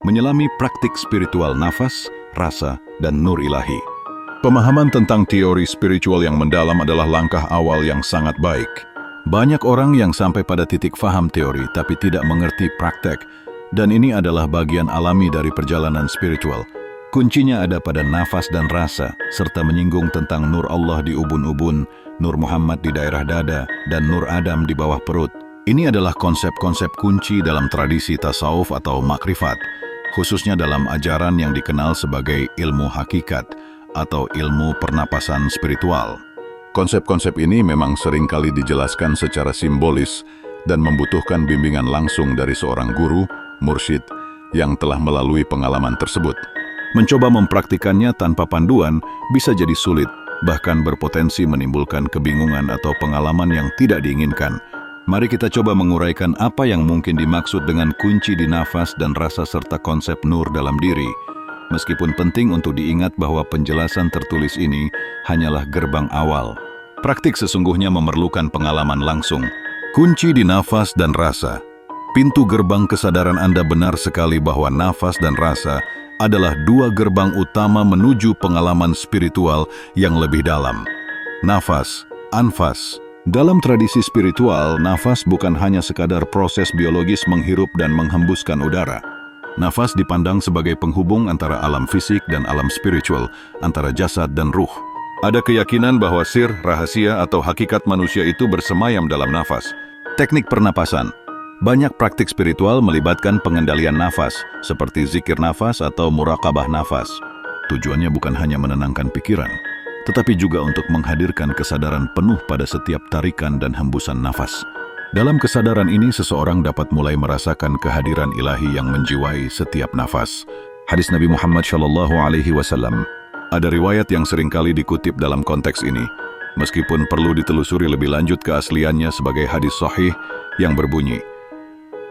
menyelami praktik spiritual nafas, rasa, dan nur ilahi. Pemahaman tentang teori spiritual yang mendalam adalah langkah awal yang sangat baik. Banyak orang yang sampai pada titik faham teori tapi tidak mengerti praktek, dan ini adalah bagian alami dari perjalanan spiritual. Kuncinya ada pada nafas dan rasa, serta menyinggung tentang nur Allah di ubun-ubun, nur Muhammad di daerah dada, dan nur Adam di bawah perut. Ini adalah konsep-konsep kunci dalam tradisi tasawuf atau makrifat, khususnya dalam ajaran yang dikenal sebagai ilmu hakikat atau ilmu pernapasan spiritual. Konsep-konsep ini memang seringkali dijelaskan secara simbolis dan membutuhkan bimbingan langsung dari seorang guru, mursyid, yang telah melalui pengalaman tersebut. Mencoba mempraktikannya tanpa panduan bisa jadi sulit, bahkan berpotensi menimbulkan kebingungan atau pengalaman yang tidak diinginkan. Mari kita coba menguraikan apa yang mungkin dimaksud dengan kunci di nafas dan rasa serta konsep nur dalam diri. Meskipun penting untuk diingat bahwa penjelasan tertulis ini hanyalah gerbang awal. Praktik sesungguhnya memerlukan pengalaman langsung. Kunci di nafas dan rasa. Pintu gerbang kesadaran Anda benar sekali bahwa nafas dan rasa adalah dua gerbang utama menuju pengalaman spiritual yang lebih dalam. Nafas, anfas. Dalam tradisi spiritual, nafas bukan hanya sekadar proses biologis menghirup dan menghembuskan udara. Nafas dipandang sebagai penghubung antara alam fisik dan alam spiritual, antara jasad dan ruh. Ada keyakinan bahwa sir, rahasia, atau hakikat manusia itu bersemayam dalam nafas. Teknik pernapasan. Banyak praktik spiritual melibatkan pengendalian nafas, seperti zikir nafas atau muraqabah nafas. Tujuannya bukan hanya menenangkan pikiran, tetapi juga untuk menghadirkan kesadaran penuh pada setiap tarikan dan hembusan nafas. Dalam kesadaran ini, seseorang dapat mulai merasakan kehadiran ilahi yang menjiwai setiap nafas. Hadis Nabi Muhammad SAW. Ada riwayat yang seringkali dikutip dalam konteks ini, meskipun perlu ditelusuri lebih lanjut keasliannya sebagai hadis sahih yang berbunyi,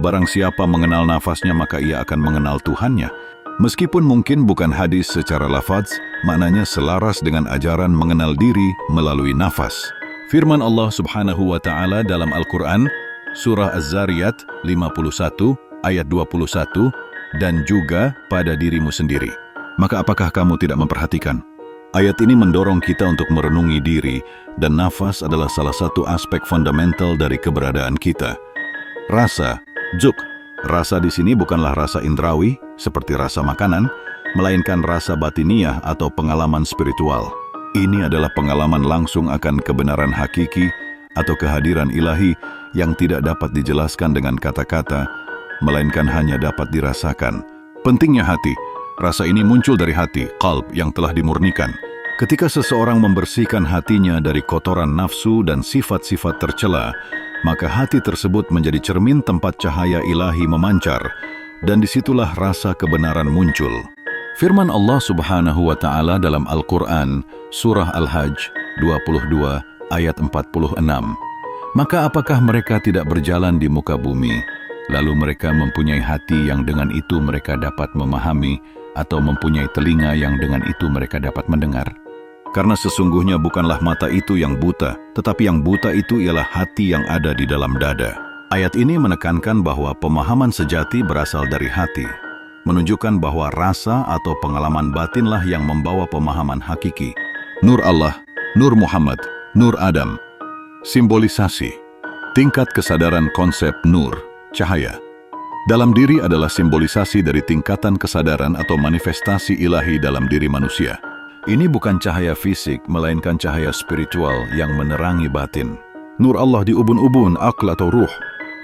"Barang siapa mengenal nafasnya, maka ia akan mengenal Tuhannya." Meskipun mungkin bukan hadis secara lafaz, maknanya selaras dengan ajaran mengenal diri melalui nafas. Firman Allah Subhanahu wa Ta'ala dalam Al-Quran, Surah Az-Zariyat 51 ayat 21, dan juga pada dirimu sendiri. Maka apakah kamu tidak memperhatikan? Ayat ini mendorong kita untuk merenungi diri, dan nafas adalah salah satu aspek fundamental dari keberadaan kita. Rasa, juk. Rasa di sini bukanlah rasa indrawi, seperti rasa makanan, melainkan rasa batiniah atau pengalaman spiritual. Ini adalah pengalaman langsung akan kebenaran hakiki atau kehadiran ilahi yang tidak dapat dijelaskan dengan kata-kata, melainkan hanya dapat dirasakan. Pentingnya hati. Rasa ini muncul dari hati, qalb, yang telah dimurnikan. Ketika seseorang membersihkan hatinya dari kotoran nafsu dan sifat-sifat tercela, maka hati tersebut menjadi cermin tempat cahaya ilahi memancar, dan disitulah rasa kebenaran muncul. Firman Allah Subhanahu wa Ta'ala dalam Al-Quran, Surah Al-Hajj 22 ayat 46. Maka apakah mereka tidak berjalan di muka bumi, lalu mereka mempunyai hati yang dengan itu mereka dapat memahami, atau mempunyai telinga yang dengan itu mereka dapat mendengar? Karena sesungguhnya bukanlah mata itu yang buta, tetapi yang buta itu ialah hati yang ada di dalam dada. Ayat ini menekankan bahwa pemahaman sejati berasal dari hati, menunjukkan bahwa rasa atau pengalaman batinlah yang membawa pemahaman hakiki. Nur Allah, Nur Muhammad, Nur Adam. Simbolisasi. Tingkat kesadaran konsep nur, cahaya. Dalam diri adalah simbolisasi dari tingkatan kesadaran atau manifestasi ilahi dalam diri manusia. Ini bukan cahaya fisik, melainkan cahaya spiritual yang menerangi batin. Nur Allah di ubun-ubun, akal atau ruh.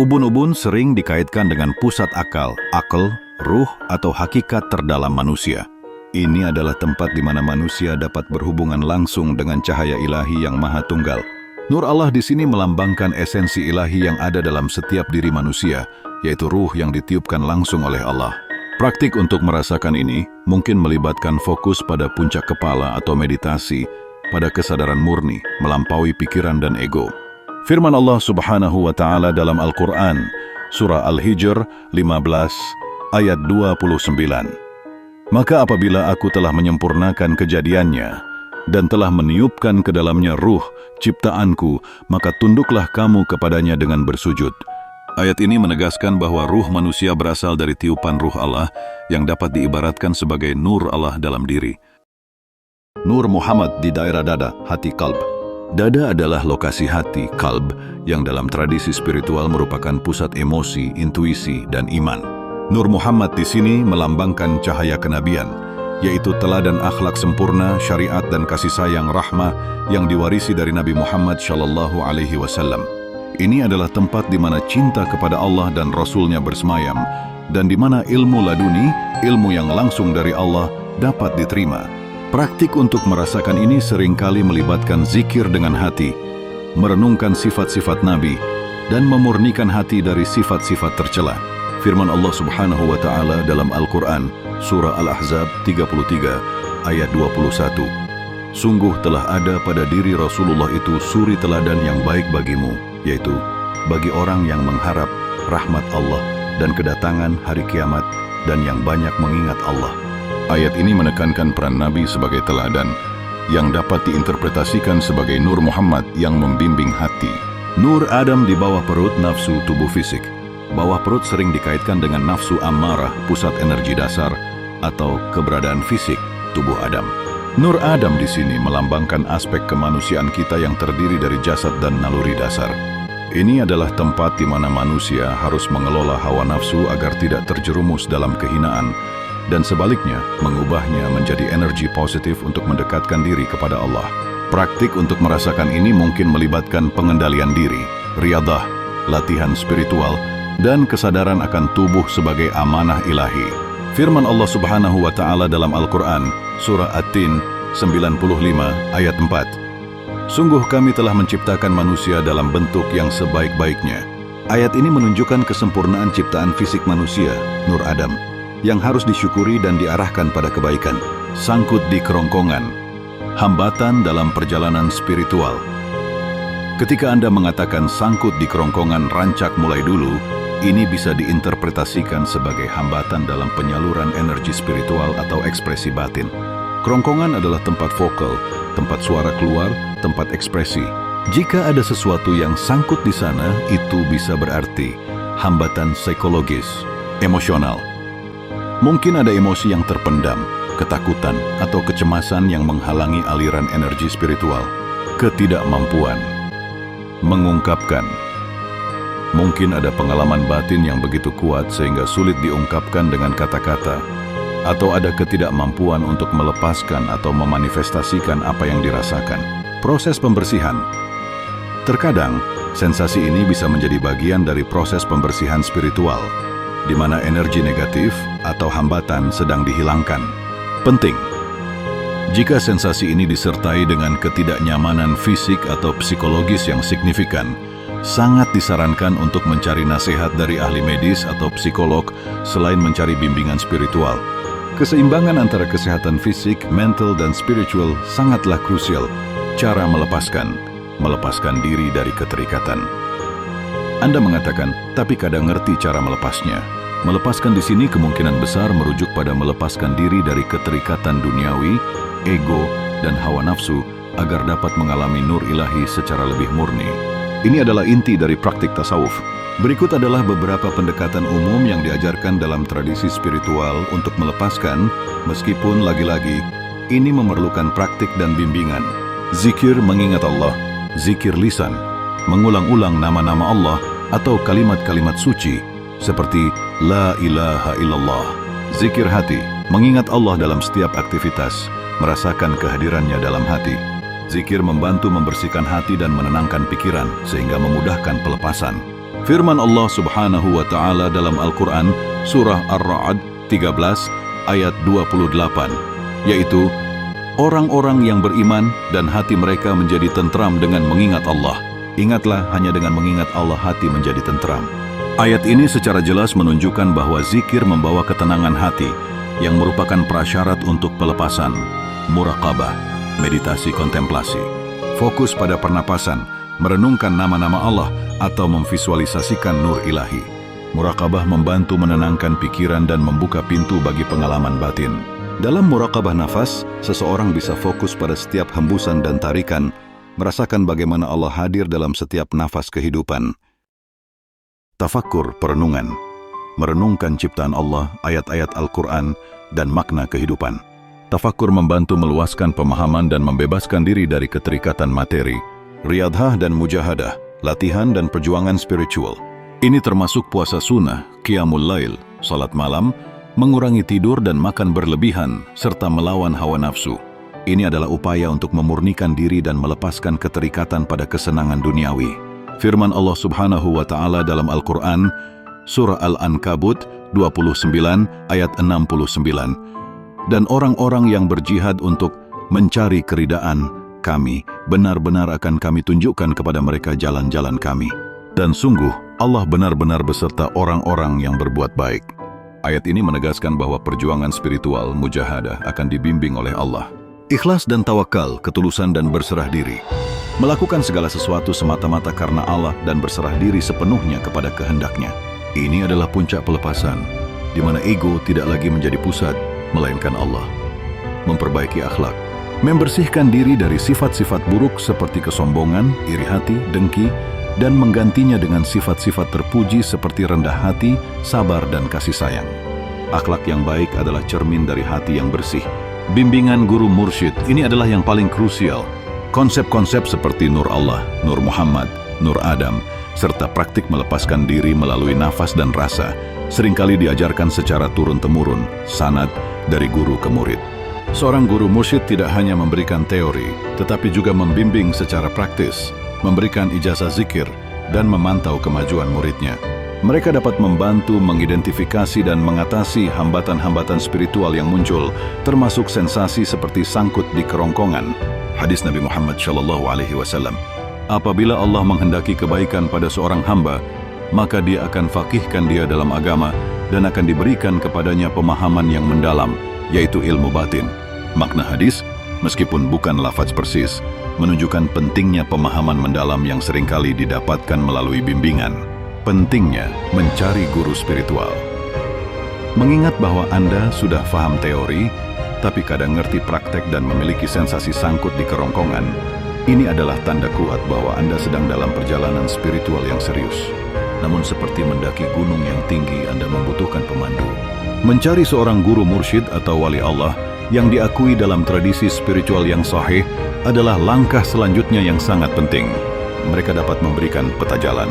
Ubun-ubun sering dikaitkan dengan pusat akal, ruh atau hakikat terdalam manusia. Ini adalah tempat di mana manusia dapat berhubungan langsung dengan cahaya ilahi yang maha tunggal. Nur Allah di sini melambangkan esensi ilahi yang ada dalam setiap diri manusia, yaitu ruh yang ditiupkan langsung oleh Allah. Praktik untuk merasakan ini mungkin melibatkan fokus pada puncak kepala atau meditasi, pada kesadaran murni, melampaui pikiran dan ego. Firman Allah Subhanahu wa Ta'ala dalam Al-Quran, Surah Al-Hijr 15 ayat 29. Maka apabila aku telah menyempurnakan kejadiannya dan telah meniupkan ke dalamnya ruh ciptaanku, maka tunduklah kamu kepadanya dengan bersujud. Ayat ini menegaskan bahwa ruh manusia berasal dari tiupan ruh Allah yang dapat diibaratkan sebagai nur Allah dalam diri. Nur Muhammad di daerah dada, hati kalb. Dada adalah lokasi hati, kalb, yang dalam tradisi spiritual merupakan pusat emosi, intuisi, dan iman. Nur Muhammad di sini melambangkan cahaya kenabian, yaitu teladan akhlak sempurna, syariat dan kasih sayang rahmah yang diwarisi dari Nabi Muhammad SAW. Ini adalah tempat di mana cinta kepada Allah dan Rasul-Nya bersemayam, dan di mana ilmu laduni, ilmu yang langsung dari Allah, dapat diterima. Praktik untuk merasakan ini seringkali melibatkan zikir dengan hati, merenungkan sifat-sifat Nabi, dan memurnikan hati dari sifat-sifat tercela. Firman Allah Subhanahu wa Ta'ala dalam Al-Quran, Surah Al-Ahzab 33, ayat 21. Sungguh telah ada pada diri Rasulullah itu suri teladan yang baik bagimu, yaitu bagi orang yang mengharap rahmat Allah dan kedatangan hari kiamat dan yang banyak mengingat Allah. Ayat ini menekankan peran Nabi sebagai teladan yang dapat diinterpretasikan sebagai Nur Muhammad yang membimbing hati. Nur Adam di bawah perut nafsu tubuh fisik. Bawah perut sering dikaitkan dengan nafsu ammarah, pusat energi dasar, atau keberadaan fisik tubuh Adam. Nur Adam di sini melambangkan aspek kemanusiaan kita yang terdiri dari jasad dan naluri dasar. Ini adalah tempat di mana manusia harus mengelola hawa nafsu agar tidak terjerumus dalam kehinaan, dan sebaliknya mengubahnya menjadi energi positif untuk mendekatkan diri kepada Allah. Praktik untuk merasakan ini mungkin melibatkan pengendalian diri, riyadah, latihan spiritual, dan kesadaran akan tubuh sebagai amanah ilahi. Firman Allah Subhanahu wa Ta'ala dalam Al-Quran, Surah At-Tin 95 ayat 4. Sungguh kami telah menciptakan manusia dalam bentuk yang sebaik-baiknya. Ayat ini menunjukkan kesempurnaan ciptaan fisik manusia, Nur Adam, yang harus disyukuri dan diarahkan pada kebaikan. Sangkut di kerongkongan, hambatan dalam perjalanan spiritual. Ketika Anda mengatakan sangkut di kerongkongan rancak mulai dulu, ini bisa diinterpretasikan sebagai hambatan dalam penyaluran energi spiritual atau ekspresi batin. Kerongkongan adalah tempat vokal, tempat suara keluar, tempat ekspresi. Jika ada sesuatu yang sangkut di sana, itu bisa berarti hambatan psikologis, emosional. Mungkin ada emosi yang terpendam, ketakutan, atau kecemasan yang menghalangi aliran energi spiritual. Ketidakmampuan mengungkapkan. Mungkin ada pengalaman batin yang begitu kuat sehingga sulit diungkapkan dengan kata-kata, atau ada ketidakmampuan untuk melepaskan atau memanifestasikan apa yang dirasakan. Proses pembersihan. Terkadang, sensasi ini bisa menjadi bagian dari proses pembersihan spiritual, di mana energi negatif atau hambatan sedang dihilangkan. Penting, jika sensasi ini disertai dengan ketidaknyamanan fisik atau psikologis yang signifikan, sangat disarankan untuk mencari nasihat dari ahli medis atau psikolog selain mencari bimbingan spiritual. Keseimbangan antara kesehatan fisik, mental, dan spiritual sangatlah krusial. Cara melepaskan diri dari keterikatan. Anda mengatakan, tapi kadang ngerti cara melepasnya. Melepaskan di sini kemungkinan besar merujuk pada melepaskan diri dari keterikatan duniawi, ego, dan hawa nafsu agar dapat mengalami nur ilahi secara lebih murni. Ini adalah inti dari praktik tasawuf. Berikut adalah beberapa pendekatan umum yang diajarkan dalam tradisi spiritual untuk melepaskan, meskipun lagi-lagi ini memerlukan praktik dan bimbingan. Zikir mengingat Allah, zikir lisan, mengulang-ulang nama-nama Allah atau kalimat-kalimat suci seperti La ilaha illallah. Zikir hati, mengingat Allah dalam setiap aktivitas, merasakan kehadirannya dalam hati. Zikir membantu membersihkan hati dan menenangkan pikiran sehingga memudahkan pelepasan. Firman Allah Subhanahu wa Ta'ala dalam Al-Quran, Surah Ar-Ra'd 13 ayat 28, yaitu orang-orang yang beriman dan hati mereka menjadi tentram dengan mengingat Allah. Ingatlah, hanya dengan mengingat Allah hati menjadi tentram. Ayat ini secara jelas menunjukkan bahwa zikir membawa ketenangan hati yang merupakan prasyarat untuk pelepasan. Muraqabah, meditasi kontemplasi, fokus pada pernapasan, merenungkan nama-nama Allah atau memvisualisasikan nur ilahi. Muraqabah membantu menenangkan pikiran dan membuka pintu bagi pengalaman batin. Dalam muraqabah nafas, seseorang bisa fokus pada setiap hembusan dan tarikan, merasakan bagaimana Allah hadir dalam setiap nafas kehidupan. Tafakkur, perenungan. Merenungkan ciptaan Allah, ayat-ayat Al-Quran, dan makna kehidupan. Tafakkur membantu meluaskan pemahaman dan membebaskan diri dari keterikatan materi. Riyadhah dan mujahadah, latihan dan perjuangan spiritual. Ini termasuk puasa sunnah, qiyamul lail, salat malam, mengurangi tidur dan makan berlebihan, serta melawan hawa nafsu. Ini adalah upaya untuk memurnikan diri dan melepaskan keterikatan pada kesenangan duniawi. Firman Allah Subhanahu wa Ta'ala dalam Al-Quran, Surah Al-Ankabut 29 ayat 69. Dan orang-orang yang berjihad untuk mencari keridaan kami, benar-benar akan kami tunjukkan kepada mereka jalan-jalan kami. Dan sungguh, Allah benar-benar beserta orang-orang yang berbuat baik. Ayat ini menegaskan bahwa perjuangan spiritual, mujahadah, akan dibimbing oleh Allah. Ikhlas dan tawakal, ketulusan dan berserah diri. Melakukan segala sesuatu semata-mata karena Allah dan berserah diri sepenuhnya kepada kehendaknya. Ini adalah puncak pelepasan, di mana ego tidak lagi menjadi pusat, melainkan Allah. Memperbaiki akhlak, membersihkan diri dari sifat-sifat buruk seperti kesombongan, iri hati, dengki, dan menggantinya dengan sifat-sifat terpuji seperti rendah hati, sabar, dan kasih sayang. Akhlak yang baik adalah cermin dari hati yang bersih. Bimbingan guru mursyid ini adalah yang paling krusial. Konsep-konsep seperti Nur Allah, Nur Muhammad, Nur Adam, serta praktik melepaskan diri melalui nafas dan rasa seringkali diajarkan secara turun-temurun, sanad, dari guru ke murid. Seorang guru mursyid tidak hanya memberikan teori, tetapi juga membimbing secara praktis, memberikan ijazah zikir, dan memantau kemajuan muridnya. Mereka dapat membantu mengidentifikasi dan mengatasi hambatan-hambatan spiritual yang muncul, termasuk sensasi seperti sangkut di kerongkongan. Hadis Nabi Muhammad SAW, apabila Allah menghendaki kebaikan pada seorang hamba, maka dia akan faqihkan dia dalam agama dan akan diberikan kepadanya pemahaman yang mendalam, yaitu ilmu batin. Makna hadis, meskipun bukan lafaz persis, menunjukkan pentingnya pemahaman mendalam yang seringkali didapatkan melalui bimbingan. Pentingnya mencari guru spiritual. Mengingat bahwa Anda sudah paham teori, tapi kadang ngerti praktek dan memiliki sensasi sangkut di kerongkongan, ini adalah tanda kuat bahwa Anda sedang dalam perjalanan spiritual yang serius. Namun seperti mendaki gunung yang tinggi, Anda membutuhkan pemandu. Mencari seorang guru mursyid atau wali Allah yang diakui dalam tradisi spiritual yang sahih adalah langkah selanjutnya yang sangat penting. Mereka dapat memberikan peta jalan,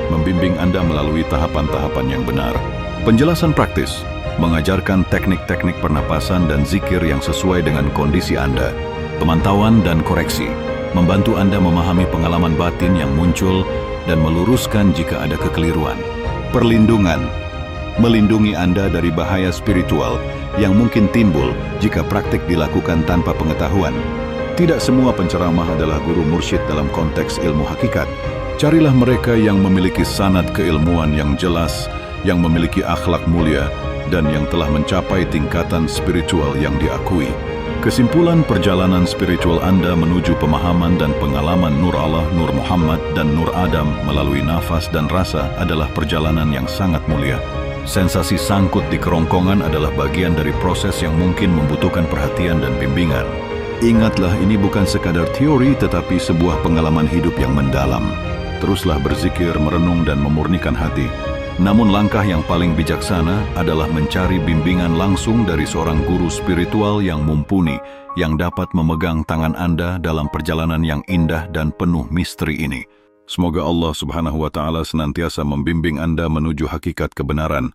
membimbing Anda melalui tahapan-tahapan yang benar. Penjelasan praktis, mengajarkan teknik-teknik pernapasan dan zikir yang sesuai dengan kondisi Anda. Pemantauan dan koreksi, membantu Anda memahami pengalaman batin yang muncul dan meluruskan jika ada kekeliruan. Perlindungan, melindungi Anda dari bahaya spiritual yang mungkin timbul jika praktik dilakukan tanpa pengetahuan. Tidak semua penceramah adalah guru mursyid dalam konteks ilmu hakikat. Carilah mereka yang memiliki sanad keilmuan yang jelas, yang memiliki akhlak mulia, dan yang telah mencapai tingkatan spiritual yang diakui. Kesimpulan perjalanan spiritual Anda menuju pemahaman dan pengalaman Nur Allah, Nur Muhammad, dan Nur Adam melalui nafas dan rasa adalah perjalanan yang sangat mulia. Sensasi sangkut di kerongkongan adalah bagian dari proses yang mungkin membutuhkan perhatian dan bimbingan. Ingatlah, ini bukan sekadar teori tetapi sebuah pengalaman hidup yang mendalam. Teruslah berzikir, merenung, dan memurnikan hati. Namun langkah yang paling bijaksana adalah mencari bimbingan langsung dari seorang guru spiritual yang mumpuni, yang dapat memegang tangan Anda dalam perjalanan yang indah dan penuh misteri ini. Semoga Allah Subhanahu wa Ta'ala senantiasa membimbing Anda menuju hakikat kebenaran